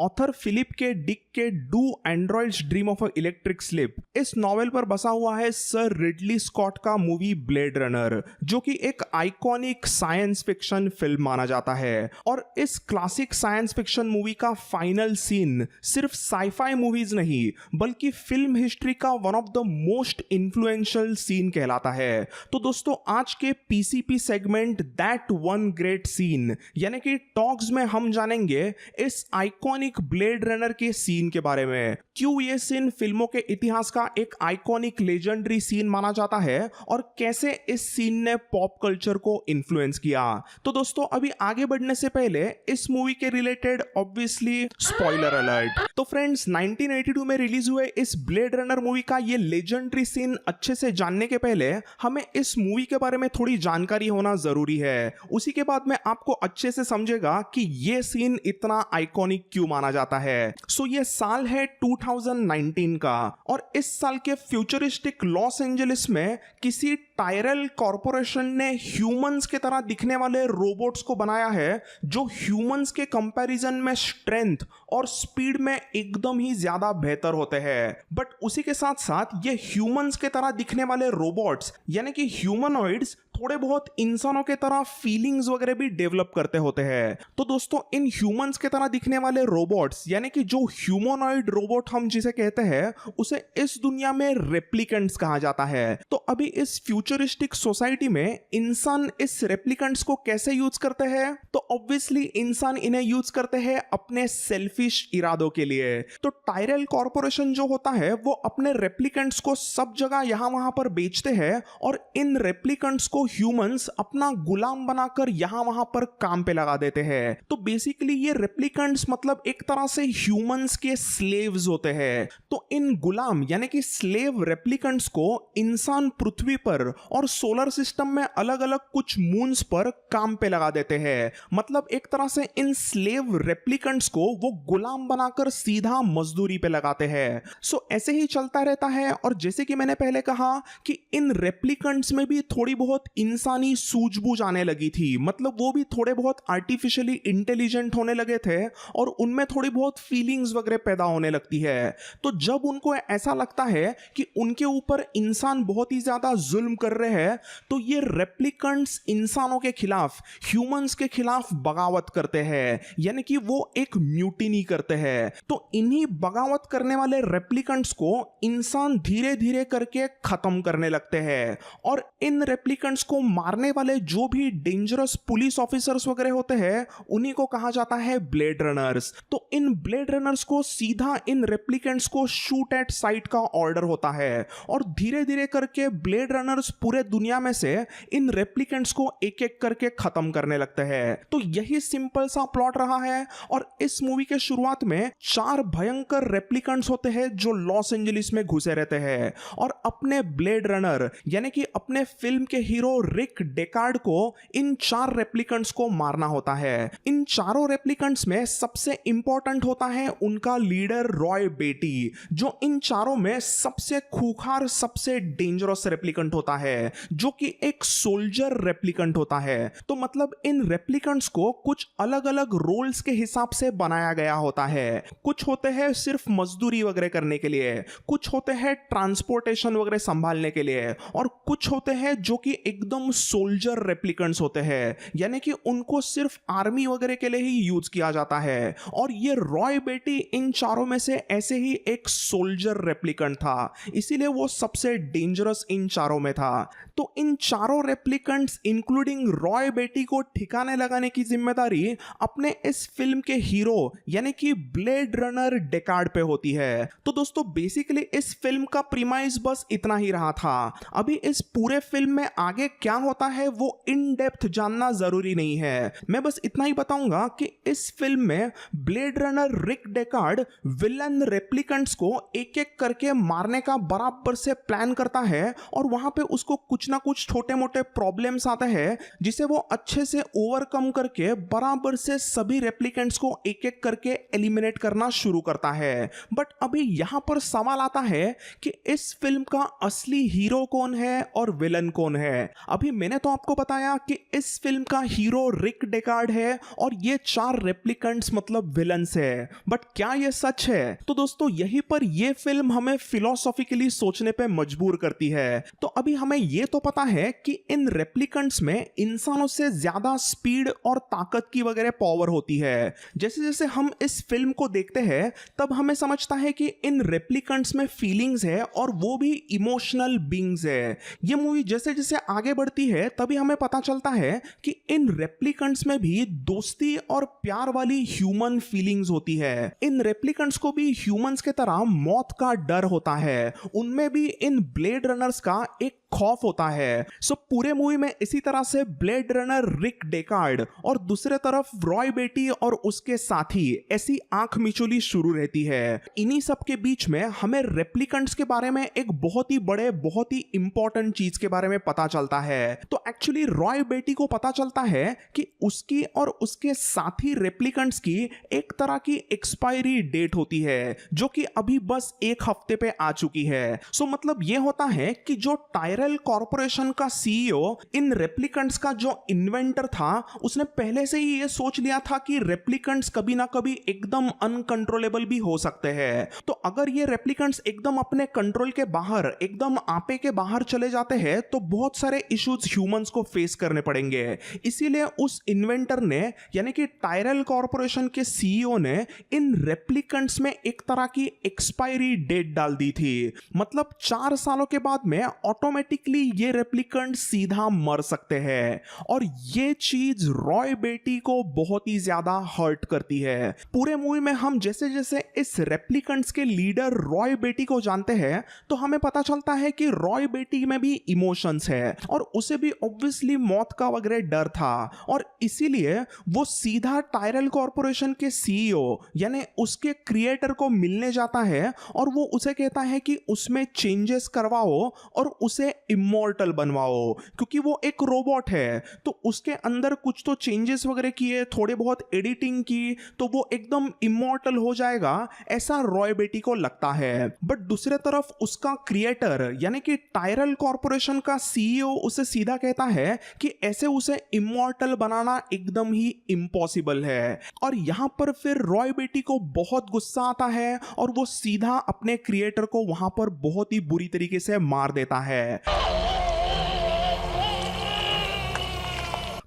Author Philip K Dick के do androids dream of a electric slip, इस novel पर बसा हुआ है सर रिडली स्कॉट का मूवी ब्लेड रनर, जो कि एक आइकॉनिक साइंस फिक्शन फिल्म माना जाता है। और इस क्लासिक साइंस फिक्शन मूवी का फाइनल सीन सिर्फ साईफाई मूवीज नहीं बल्कि फिल्म हिस्ट्री का one of the most influential scene कहलाता है। तो दोस्तों, आज के PCP segment that one great scene यानी कि टॉक्स में हम जानेंगे इस आइकॉनिक ब्लेड रनर के सीन के बारे में, क्यों ये सीन फिल्मों के इतिहास का एक आइकॉनिक लेजेंडरी सीन माना जाता है और कैसे इस सीन ने पॉप कल्चर को इन्फ्लुएंस किया। तो दोस्तों, अभी आगे बढ़ने से पहले इस मूवी के रिलेटेड ऑब्वियसली स्पॉइलर अलर्ट। तो फ्रेंड्स, 1982 में रिलीज हुए इस ब्लेड रनर मूवी का ये लेजेंडरी सीन अच्छे से जानने के पहले हमें इस मूवी के बारे में थोड़ी जानकारी होना जरूरी है। उसी के बाद में आपको अच्छे से समझेगा कि ये सीन इतना आइकॉनिक क्यों माना जाता है। सो ये साल है 2019 का और इस साल के फ्यूचरिस्टिक लॉस एंजलिस में किसी टायरल कॉर्पोरेशन ने ह्यूमंस के तरह दिखने वाले रोबोट्स को बनाया है जो ह्यूमंस के कंपैरिजन में स्ट्रेंथ और स्पीड में एकदम ही ज्यादा बेहतर होते हैं। बट उसी के साथ साथ ये ह्यूमंस के तरह दिखने वाले रोबोट्स यानी कि ह्यूमनॉइड्स थोड़े बहुत इंसानों के तरह फीलिंग्स वगैरह भी डेवलप करते होते हैं। तो दोस्तों, इन ह्यूमंस के तरह दिखने वाले रोबोट्स यानी कि जो ह्यूमनॉइड रोबोट हम जिसे कहते हैं, उसे इस दुनिया में रेप्लिकेंट्स कहा जाता है। तो अभी इस फ्यूचरिस्टिक सोसाइटी में इंसान इस रेप्लिकेंट्स को कैसे यूज करते हैं? तो ऑब्वियसली इंसान इन्हें यूज करते हैं अपने सेल्फिश इरादों के लिए। तो टायरल कॉर्पोरेशन जो होता है वो अपने रेप्लिकेंट्स को सब जगह यहां वहां पर बेचते हैं और इन रेप्लिकेंट्स को ह्यूमंस अपना गुलाम बनाकर यहां वहां पर काम पे लगा देते हैं। तो बेसिकली ये रेप्लिकेंट्स मतलब एक तरह से ह्यूमंस के स्लेव्स होते हैं। तो इन गुलाम यानी कि स्लेव रेप्लिकेंट्स को इंसान पृथ्वी पर और सोलर सिस्टम में अलग अलग कुछ मून्स पर काम पे लगा देते हैं। मतलब एक तरह से इन स्लेव रेप्लिकेंट्स को वो गुलाम बनाकर सीधा मजदूरी पे लगाते हैं। सो ऐसे ही चलता रहता है। और जैसे कि मैंने पहले कहा कि इन रेप्लिकेंट्स में भी थोड़ी बहुत इंसानी सूझबूझ आने लगी थी, मतलब वो भी थोड़े बहुत आर्टिफिशियली इंटेलिजेंट होने लगे थे और उनमें थोड़ी बहुत फीलिंग्स वगैरह पैदा होने लगती है। तो जब उनको ऐसा लगता है कि उनके ऊपर इंसान बहुत ही ज्यादा जुल्म कर रहे हैं, तो ये रेप्लिकेंट्स इंसानों के खिलाफ, ह्यूमंस के खिलाफ बगावत करते हैं, यानी कि वो एक म्यूटिनी करते हैं। तो इन्हीं बगावत करने वाले रेप्लिकेंट्स को इंसान धीरे धीरे करके खत्म करने लगते हैं और इन रेप्लिकेंट्स को मारने वाले जो भी डेंजरस पुलिस ऑफिसर्स वगैरह होते हैं, उन्हीं को कहा जाता है ब्लेड रनर्स। तो इन ब्लेड रनर्स को सीधा इन रेप्लिकेंट्स को शूट एट साइट का ऑर्डर होता है और धीरे धीरे करके ब्लेड रनर्स पूरे दुनिया में से इन रेप्लिकेंट्स को एक एक करके खत्म करने लगते हैं। तो यही सिंपल सा प्लॉट रहा है। और इस मूवी के शुरुआत में 4 भयंकर रेप्लिकेंट्स होते हैं जो लॉस एंजलिस में घुसे रहते हैं और अपने ब्लेड रनर यानी कि अपने फिल्म के हीरो रिक डेकार्ड को इन 4 रेप्लिकेंट्स को मारना होता है। इन चारों रेप्लिकेंट्स में सबसे इंपॉर्टेंट होता है उनका लीडर रॉय बेटी, जो इन चारों में सबसे खूंखार, सबसे डेंजरस रेप्लिकेंट होता है, जो कि एक सोल्जर रेप्लिकेंट होता है। तो मतलब इन रेप्लिकेंट्स को कुछ अलग अलग रोल्स के हिसाब से बनाया गया होता है। कुछ होते हैं सिर्फ मजदूरी वगैरह करने के लिए, कुछ होते हैं ट्रांसपोर्टेशन वगैरह संभालने के लिए, और कुछ होते हैं जो कि एकदम सोल्जर रेप्लिकेंट्स होते हैं, यानी कि उनको सिर्फ आर्मी वगैरह के लिए ही यूज किया जाता है। और ये रॉय बेटी इन चारों में से ऐसे ही एक सोल्जर रेप्लिकेंट था, इसीलिए वो सबसे डेंजरस इन चारों में था। तो इन चारों रेप्लिकेंट्स इंक्लूडिंग रॉय बेटी को ठिकाने लगाने की जिम्मेदारी अपने इस फिल्म के हीरो यानी कि ब्लेड रनर डेकार्ड पे होती है। तो दोस्तों, बेसिकली इस फिल्म का प्रीमाइस बस इतना ही रहा था। अभी इस पूरे फिल्म में आगे क्या होता है वो इन डेप्थ जानना जरूरी नहीं है। मैं बस इतना ही बताऊंगा कि इस फिल्म में ब्लेड रनर रिक डेकार्ड विलन रेप्लिकेंट्स को एक एक करके मारने का बराबर से प्लान करता है और वहां पे उसको कुछ ना कुछ छोटे मोटे प्रॉब्लम्स आते हैं जिसे वो अच्छे से ओवरकम करके बराबर से सभी रेप्लिकेंट्स को एक एक करके एलिमिनेट करना शुरू करता है। बट अभी यहां पर सवाल आता है कि इस फिल्म का असली हीरो कौन है और विलन कौन है। अभी मैंने तो आपको बताया कि इस फिल्म का हीरो रिक डेकार्ड है और ये 4 रेप्लिकेंट्स मतलब विलन्स है, बट क्या ये सच है? तो दोस्तों यहीं पर ये फिल्म हमें फिलोसॉफिकली सोचने पे मजबूर करती है। तो अभी हमें ये तो पता है कि इन रेप्लिकेंट्स में इंसानों से ज्यादा स्पीड और ताकत की वगैरह पावर होती है। जैसे जैसे हम इस फिल्म को देखते हैं तब हमें समझता है कि इन रेप्लिकेंट्स में फीलिंग्स है और वो भी इमोशनल बीइंग्स है। ये मूवी जैसे जैसे आगे बढ़ती है तभी हमें पता चलता है कि इन रेप्लिकेंट्स में भी दोस्ती और प्यार वाली ह्यूमन फीलिंग्स होती है। इन रेप्लिकेंट्स को भी ह्यूमंस के तरह मौत का डर होता है, उनमें भी इन ब्लेड रनर्स का एक खौफ होता है। सो पूरे मूवी में इसी तरह से ब्लेड रनर रिक डेकार्ड और दूसरे तरफ रॉय बेटी और उसके साथी ऐसी आंख मिचोली शुरू रहती है। इन्हीं सब के बीच में हमें रेप्लिकेंट्स के बारे में एक बहुत ही बड़े बहुत ही इंपॉर्टेंट चीज के बारे में पता चलता है। तो एक्चुअली रॉय बेटी को पता चलता है कि उसकी और उसके साथी रेप्लिकेंट्स की एक तरह की एक्सपायरी डेट होती है जो कि अभी बस 1 हफ्ते पे आ चुकी है। सो मतलब ये होता है कि जो टायरल कॉर्पोरेशन का सीईओ इन रेप्लिकेंट्स का जो इन्वेंटर था उसने पहले से ही ये सोच लिया था कि रेप्लिकेंट्स कभी ना कभी एकदम अनकंट्रोलेबल भी हो सकते हैं। तो अगर ये रेप्लिकेंट्स एकदम अपने कंट्रोल के बाहर एकदम आपे के बाहर चले जाते हैं तो बहुत सारे इश्यूज ह्यूमंस को फेस करने पड़ेंगे। इसीलिए उस इन्वेंटर ने यानी कि टायरल कॉर्पोरेशन के सीईओ ने इन रेप्लिकेंट्स में एक तरह की एक्सपायरी डेट डाल दी थी। मतलब 4 सालों के बाद में ऑटोमेटिकली ये रेप्लिकेंट सीधा मर सकते हैं और ये चीज रॉय बेटी को बहुत ही ज्यादा हर्ट करती है। पूरे मूवी में हम जैसे जैसे इस रेप्लिकेंट्स के लीडर रॉय बेटी को जानते हैं तो हमें पता चलता है कि रॉय बेटी में भी इमोशंस है और उसे भी ऑब्वियसली मौत का वगैरह डर था और इसीलिए वो सीधा टायरल कॉर्पोरेशन के सीईओ यानी उसके क्रिएटर को मिलने जाता है और वो उसे कहता है कि उसमें चेंजेस करवाओ और उसे इमॉर्टल बनवाओ, क्योंकि वो एक रोबोट है तो उसके अंदर कुछ तो चेंजेस वगैरह किए, थोड़े बहुत एडिटिंग की तो वो एकदम इमॉर्टल हो जाएगा, ऐसा रॉय बेटी को लगता है। बट दूसरे तरफ उसका क्रिएटर यानी कि टायरल कॉर्पोरेशन का सीईओ उसे सीधा कहता है कि ऐसे उसे इमॉर्टल बनाना एकदम ही इम्पॉसिबल है। और यहां पर फिर रॉय बेटी को बहुत गुस्सा आता है और वो सीधा अपने क्रिएटर को वहां पर बहुत ही बुरी तरीके से मार देता है।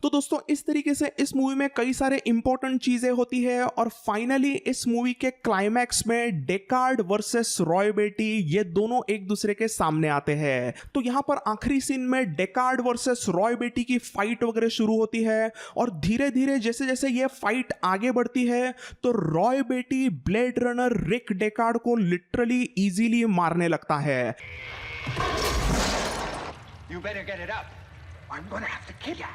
तो दोस्तों इस तरीके से इस मूवी में कई सारे इंपॉर्टेंट चीजें होती है और फाइनली इस मूवी के क्लाइमैक्स में डेकार्ड वर्सेस रॉय बेटी ये दोनों एक दूसरे के सामने आते हैं। तो यहां पर आखिरी सीन में डेकार्ड वर्सेस रॉय बेटी की फाइट वगैरह शुरू होती है और धीरे धीरे जैसे जैसे ये फाइट आगे बढ़ती है तो रॉय बेटी ब्लेड रनर रिक डेकार्ड को लिटरली इजीली मारने लगता है। You better get it up. I'm gonna have to kill you.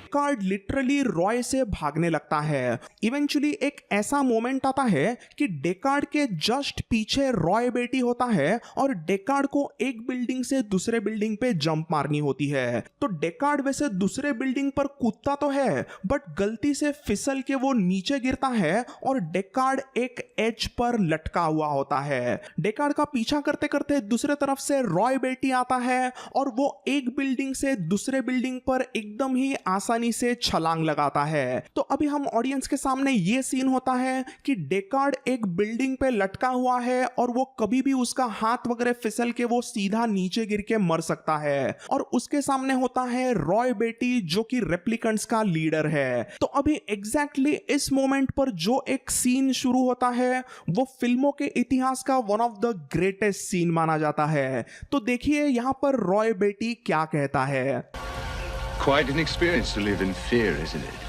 Descartes literally Roy से भागने लगता है। इवेंचुअली एक ऐसा मोमेंट आता है कि डेकार्ड के जस्ट पीछे रॉय बेटी होता है और डेकार्ड को एक बिल्डिंग से दूसरे बिल्डिंग पे जंप मारनी होती है। तो डेकार्ड वैसे दूसरे बिल्डिंग पर कूदता तो है बट गलती से फिसल के वो नीचे गिरता है और डेकार्ड एक एज पर लटका हुआ होता है। डेकार्ड का पीछा करते करते दूसरे तरफ से रॉय बेटी आता है और वो एक बिल्डिंग से दूसरे बिल्डिंग पर एकदम ही आसानी से छलांग लगाता है। तो अभी हम ऑडियंस के सामने ये सीन होता है कि डेकार्ड एक बिल्डिंग पे लटका हुआ है और वो कभी भी उसका हाथ वगैरह फिसल के वो सीधा नीचे गिर के मर सकता है और उसके सामने होता है रॉय बेटी जो कि रेप्लिकेंट्स का लीडर है। तो अभी एग्जैक्टली इस मोमेंट पर जो एक सीन शुरू होता है वो फिल्मों के इतिहास का one of the greatest scene माना जाता है। तो देखिए यहां पर रॉय बेटी क्या कहता है। Quite an experience to live in fear, isn't it?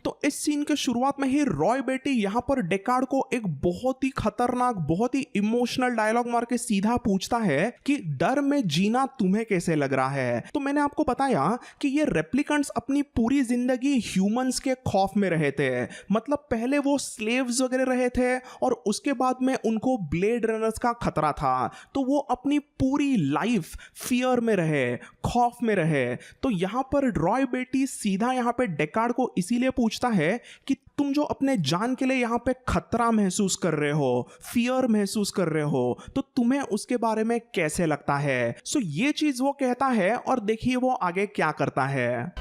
तो इस सीन के शुरुआत में ही रॉय बेटी यहाँ पर डेकार्ड को एक बहुत ही खतरनाक, बहुत ही इमोशनल डायलॉग मार के सीधा पूछता है कि डर में जीना तुम्हें कैसे लग रहा है। तो मैंने आपको बताया कि ये रेप्लिकेंट्स अपनी पूरी जिंदगी ह्यूमंस के खौफ में रहे थे। मतलब पहले वो स्लेव्स वगैरह रहे थे और उसके बाद में उनको ब्लेड रनर्स का खतरा था, तो वो अपनी पूरी लाइफ फियर में रहे, खौफ में रहे। तो यहाँ पर रॉय बेटी सीधा यहाँ पे डेकार्ड को इसीलिए पूछता है कि तुम जो अपने जान के लिए यहाँ पे खतरा महसूस कर रहे हो, फियर महसूस कर रहे हो, तो तुम्हें उसके बारे में कैसे लगता है। सो ये चीज वो कहता है और देखिए वो आगे क्या करता है।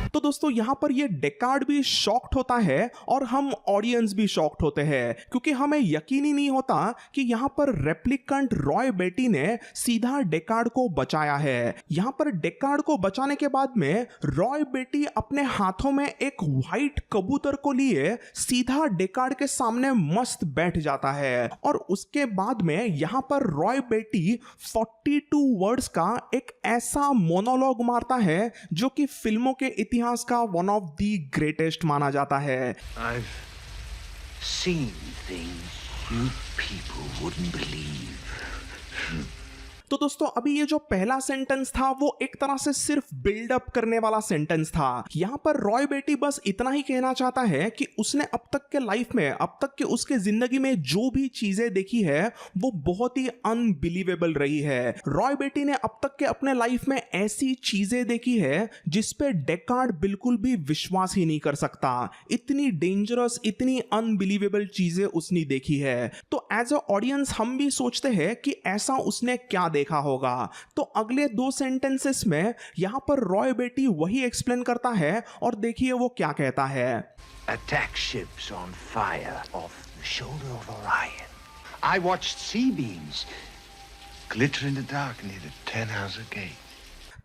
तो दोस्तों यहाँ पर ये डेकार्ड भी शॉक्ड होता है और हम ऑडियंस भी शॉक्ड होते हैं, क्योंकि हमें यकीन ही नहीं होता कि यहाँ पर रेप्लिकेंट रॉय बेटी ने सीधा डेकार्ड को बचाया है। यहाँ पर डेकार्ड को बचाने के बाद में रॉय बेटी अपने हाथों में एक व्हाइट कबूतर को लिए सीधा डेकार्ड के सामने मस्त बैठ जाता है और उसके बाद में यहाँ पर रॉय बेटी 42 वर्ड्स का एक ऐसा मोनोलॉग मारता है जो कि फिल्मों के इतिहास का वन ऑफ द ग्रेटेस्ट माना जाता है। I've seen things you people wouldn't believe. तो दोस्तों अभी ये जो पहला सेंटेंस था वो एक तरह से सिर्फ बिल्डअप करने वाला सेंटेंस था। यहाँ पर रॉय बेटी बस इतना ही कहना चाहता है कि उसने अब तक के लाइफ में, अब तक के उसके जिंदगी में जो भी चीजें देखी है वो बहुत ही अनबिलीवेबल रही है। रॉय बेटी ने अब तक के अपने लाइफ में ऐसी चीजें देखी है जिसपे डेकार्ड बिल्कुल भी विश्वास ही नहीं कर सकता। इतनी डेंजरस, इतनी अनबिलीवेबल चीजें उसने देखी है। तो एज अ ऑडियंस हम भी सोचते हैं कि ऐसा उसने क्या देखा होगा। तो अगले 2 सेंटेंसेस में यहां पर रॉय बेटी वही एक्सप्लेन करता है और देखिए वो क्या कहता है। Attack ships on fire off the shoulder of Orion. I watched sea beams glitter in the dark near the Tannhauser Gate.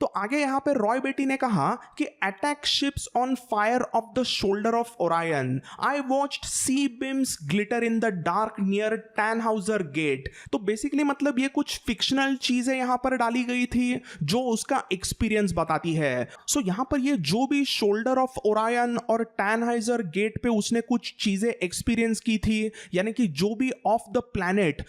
तो आगे यहाँ पे रॉय बेटी ने कहा कि attack ships on fire off the shoulder of Orion, I watched C beams glitter in the dark near Tannhauser gate. तो basically मतलब ये कुछ फिक्शनल चीजें यहाँ पर डाली गई थी जो उसका एक्सपीरियंस बताती है। सो यहाँ पर ये जो भी शोल्डर ऑफ ओरायन और टैनहाइजर गेट पे उसने कुछ चीजें एक्सपीरियंस की थी, यानी कि जो भी ऑफ द प्लैनेट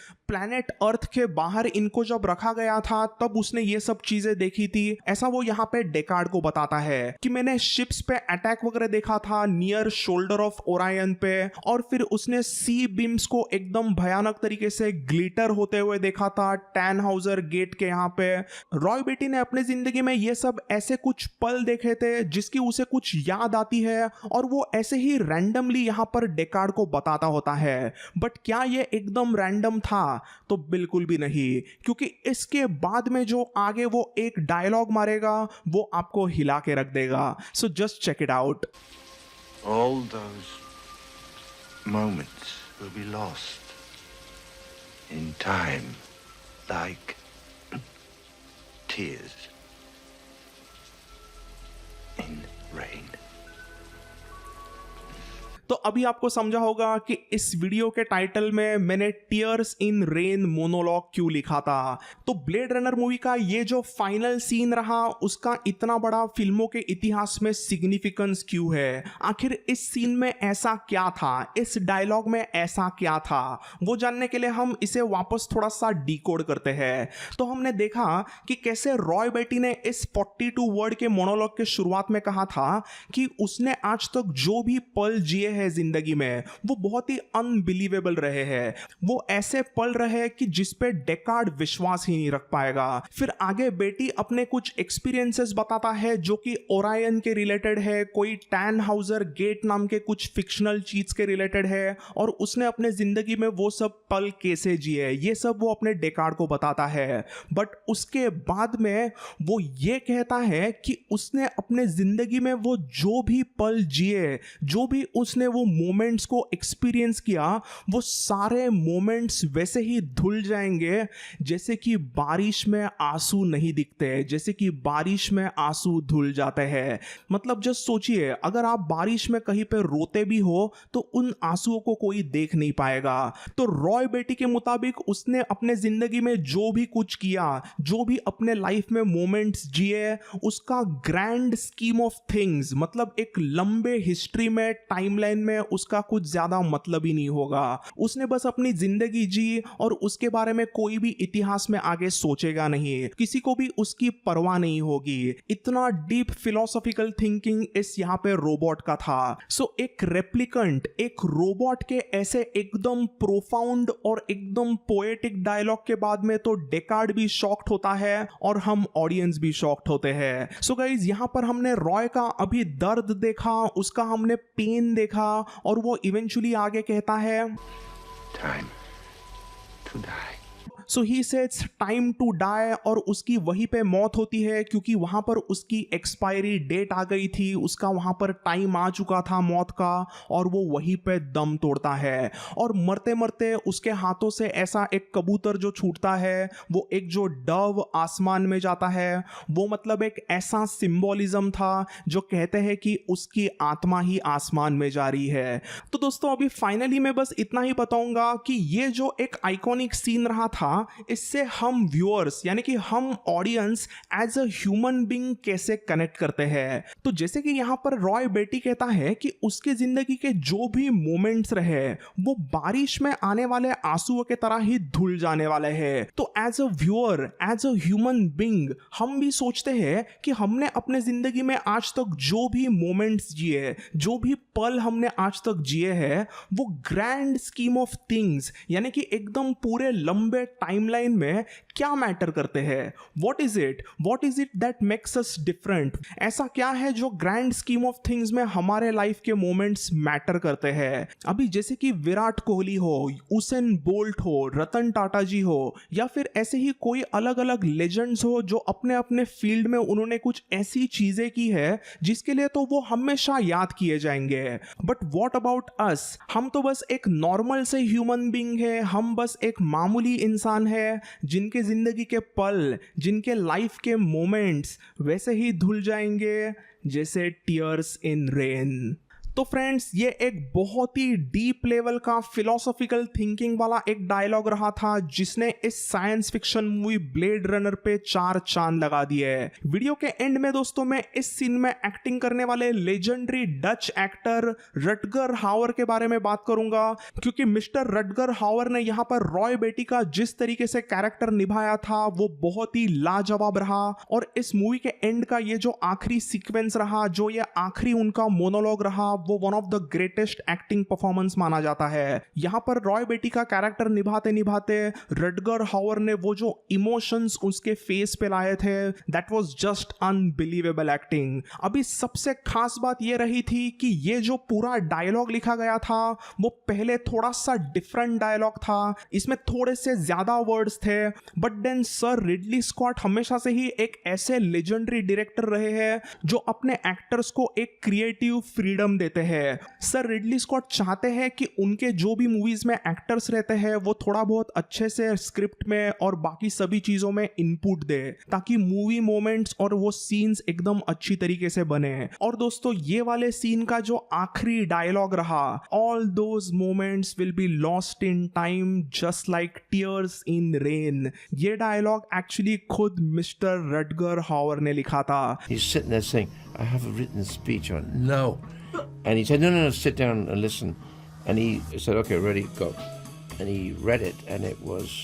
अर्थ के बाहर इनको जब रखा गया था तब उसने ये सब चीजें देखी थी, ऐसा वो यहाँ पे डेकार्ड को बताता है कि मैंने शिप्स पे अटैक वगैरह देखा था नियर शोल्डर ऑफ ओरायन पे, और फिर उसने सी बिम्स को एकदम भयानक तरीके से ग्लिटर होते हुए देखा था टैनहाउजर गेट के यहाँ पे। रॉय बेटी ने अपने जिंदगी में ये सब ऐसे कुछ पल देखे थे जिसकी उसे कुछ याद आती है और वो ऐसे ही रैंडमली यहाँ पर डेकार्ड को बताता होता है। बट क्या ये एकदम रैंडम था? तो बिल्कुल भी नहीं, क्योंकि इसके बाद में जो आगे वो एक डायलॉग मारेगा वो आपको हिला के रख देगा। So just check it out. All those moments will be lost in time like tears in rain. तो अभी आपको समझा होगा कि इस वीडियो के टाइटल में मैंने टीयर्स इन रेन मोनोलॉग क्यों लिखा था। तो ब्लेड रनर मूवी का ये जो फाइनल सीन रहा उसका इतना बड़ा फिल्मों के इतिहास में सिग्निफिकेंस क्यों है? आखिर इस सीन में ऐसा क्या था, इस डायलॉग में ऐसा क्या था, वो जानने के लिए हम इसे वापस थोड़ा सा डिकोड करते हैं। तो हमने देखा कि कैसे रॉय बेटी ने इस 42 वर्ड के मोनोलॉग के शुरुआत में कहा था कि उसने आज तक जो भी पल जिए हैं जिंदगी में वो बहुत ही अनबिलीवेबल रहे हैं। वो ऐसे पल रहे कि जिस पे डेकार्ड विश्वास ही नहीं रख पाएगा। फिर आगे बेटी अपने कुछ एक्सपीरियंसेस बताता है जो कि ओरायन के रिलेटेड है, कोई टैनहाउजर गेट नाम के कुछ फिक्शनल चीज के रिलेटेड है, और उसने अपने जिंदगी में वो सब पल कैसे जिए ये सब वो अपने डेकार्ड को बताता है। बट उसके बाद में वो ये कहता है कि उसने अपने जिंदगी में वो जो भी पल जिए, जो भी उसने वो मोमेंट्स को एक्सपीरियंस किया वो सारे मोमेंट्स वैसे ही धुल जाएंगे जैसे कि बारिश में आंसू नहीं दिखते, जैसे कि बारिश में आंसू धुल जाते हैं। मतलब जस्ट सोचिए, अगर आप बारिश में कहीं पे रोते भी हो तो उन आंसुओं को कोई देख नहीं पाएगा। तो रॉय बेटी के मुताबिक उसने अपने जिंदगी में जो भी कुछ किया, जो भी अपने लाइफ में मोमेंट्स जिए, उसका ग्रैंड स्कीम ऑफ थिंग्स, मतलब एक लंबे हिस्ट्री में टाइमलाइन में उसका कुछ ज्यादा मतलब ही नहीं होगा। उसने बस अपनी जिंदगी जी और उसके बारे में कोई भी इतिहास में आगे सोचेगा नहीं, किसी को भी उसकी परवाह नहीं होगी। इतना डीप फिलोसॉफिकल थिंकिंग इस यहाँ पे रोबोट का था। सो एक रेप्लिकेंट, एक रोबोट के ऐसे एकदम प्रोफाउंड और एकदम पोएटिक डायलॉग के बाद में तो डेकार्ड भी शॉक्ड होता है और हम ऑडियंस भी शॉक्ड होते हैं। सो गाइज, यहाँ पर हमने रॉय का अभी दर्द देखा, उसका हमने पेन देखा और वो इवेंचुअली आगे कहता है Time to die. So he सेड्स टाइम टू डाई, और उसकी वहीं पे मौत होती है क्योंकि वहां पर उसकी एक्सपायरी डेट आ गई थी, उसका वहां पर टाइम आ चुका था मौत का, और वो वहीं पे दम तोड़ता है। और मरते मरते उसके हाथों से ऐसा एक कबूतर जो छूटता है, वो एक जो डव आसमान में जाता है, वो मतलब एक ऐसा सिंबोलिज्म था जो कहते हैं कि उसकी आत्मा ही आसमान में जा रही है। तो दोस्तों, अभी फाइनली मैं बस इतना ही बताऊंगा कि ये जो एक आइकॉनिक सीन रहा था, इससे हम व्यूअर्स यानी कि हम audience as a human being कैसे कनेक्ट करते हैं। तो जैसे कि यहां पर रॉय बेटी कहता है कि उसके जिंदगी के जो भी मोमेंट्स रहे वो बारिश में आने वाले आंसुओं के तरह ही धुल जाने वाले हैं। तो as a viewer, as a human being, हम भी सोचते हैं कि हमने अपने जिंदगी में आज तक जो भी मोमेंट्स जिए, जो भी पल हमने आज तक जिए हैं, वो ग्रैंड स्कीम ऑफ थिंग्स यानी कि एकदम पूरे लंबे टाइमलाइन में क्या मैटर करते हैं। What is it that makes us different? ऐसा क्या है जो ग्रैंड स्कीम ऑफ थिंग्स में हमारे लाइफ के मोमेंट्स मैटर करते हैं? अभी जैसे कि विराट कोहली हो, उसेन बोल्ट हो, रतन टाटा जी हो, या फिर ऐसे ही कोई अलग अलग लेजेंड्स हो जो अपने अपने फील्ड में उन्होंने कुछ ऐसी चीजें की है जिसके लिए तो वो हमेशा याद किए जाएंगे। But what about us? हम तो बस एक नॉर्मल से ह्यूमन बीइंग है, हम बस एक मामूली इंसान है जिनके जिंदगी के पल, जिनके लाइफ के मोमेंट्स वैसे ही धुल जाएंगे जैसे टीयर्स इन रेन। तो फ्रेंड्स, ये एक बहुत ही डीप लेवल का फिलोसॉफिकल थिंकिंग वाला एक डायलॉग रहा था जिसने इस science fiction movie blade runner पे 4 चांद लगा दिए। वीडियो के एंड में दोस्तों मैं इस सीन में एक्टिंग करने वाले लेजेंडरी डच एक्टर रटगर हावर के बारे में बात करूंगा, क्योंकि मिस्टर रटगर हावर ने यहाँ पर रॉय बेटी का जिस तरीके से कैरेक्टर निभाया था वो बहुत ही लाजवाब रहा। और इस मूवी के एंड का ये जो आखिरी सीक्वेंस रहा, जो ये आखिरी उनका मोनोलॉग रहा, वो one of the greatest acting performance माना जाता है। यहां पर रॉय बेटी का कैरेक्टर निभाते निभाते रटगर हावर ने वो जो इमोशंस उसके फेस पे लाए थे, that was just unbelievable acting. अभी सबसे खास बात ये रही थी कि ये जो पूरा डायलॉग लिखा गया था वो पहले थोड़ा सा डिफरेंट डायलॉग था, इसमें थोड़े से ज्यादा वर्ड्स थे, but then sir Ridley Scott हमेशा से ही एक ऐसे लेजेंडरी डायरेक्टर रहे हैं जो अपने एक्टर्स को एक क्रिएटिव फ्रीडम देते हैं। सर रिडली स्कॉट चाहते हैं कि उनके जो भी मूवीज में एक्टर्स रहते हैं वो थोड़ा बहुत अच्छे से स्क्रिप्ट में और बाकी सभी चीजों में इनपुट दे, ताकि मूवी मोमेंट्स और वो सीन्स एकदम अच्छी तरीके से बने। और दोस्तों, ये वाले सीन का जो आखिरी डायलॉग रहा, all those moments will be lost in time just like tears in rain, ये डायलॉग एक्चुअली खुद मिस्टर रटगर हावर ने लिखा था। He's sitting there saying, I have a written speech on it. No. And he said, no, sit down and listen. And he said, okay, ready, go. And he read it, and it was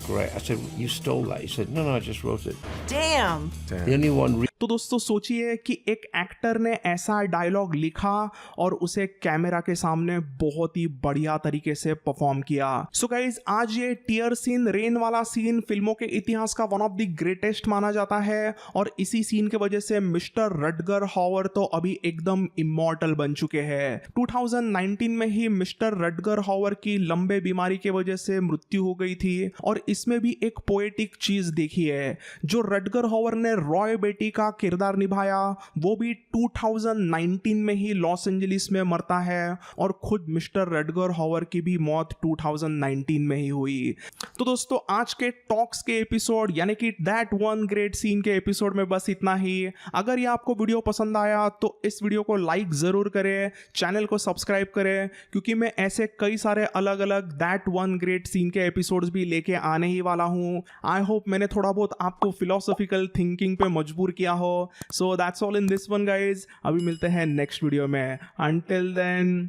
great. I said, you stole that. He said, no, I just wrote it. Damn. The only one तो दोस्तों सोचिए कि एक actor ने ऐसा dialogue लिखा और उसे कैमरा के सामने बहुत ही बढ़िया तरीके से परफॉर्म किया। सो गाइज, आज ये टीयर्स इन रेन वाला सीन फिल्मों के इतिहास का वन ऑफ द ग्रेटेस्ट माना जाता है, और इसी सीन की वजह से मिस्टर रटगर हावर तो अभी एकदम इमॉर्टल बन चुके हैं। 2019 में ही मिस्टर रटगर हावर की लंबे बीमारी की वजह से मृत्यु हो गई थी, और इसमें भी एक पोएटिक चीज देखी है। जो रटगर हावर ने रॉय बेटी का का किरदार निभाया वो भी 2019 में ही लॉस एंजलिस में मरता है और खुद मिस्टर रटगर हॉवर की भी मौत 2019 में ही हुई। तो दोस्तों आज के टॉक्स के एपिसोड यानी कि दैट वन ग्रेट सीन के एपिसोड में बस इतना ही। अगर ये आपको वीडियो पसंद आया तो इस वीडियो को लाइक ज़रूर करें, चैनल को सब्सक्राइब करें, क्योंकि मैं ऐसे कई सारे अलग अलग दैट वन ग्रेट सीन के एपिसोड्स भी लेके आने ही वाला हूँ। आई होप मैंने थोड़ा बहुत आपको फिलोसॉफिकल थिंकिंग पे मजबूर किया हो। So that's all in this one guys. अभी मिलते हैं नेक्स्ट वीडियो में। Until then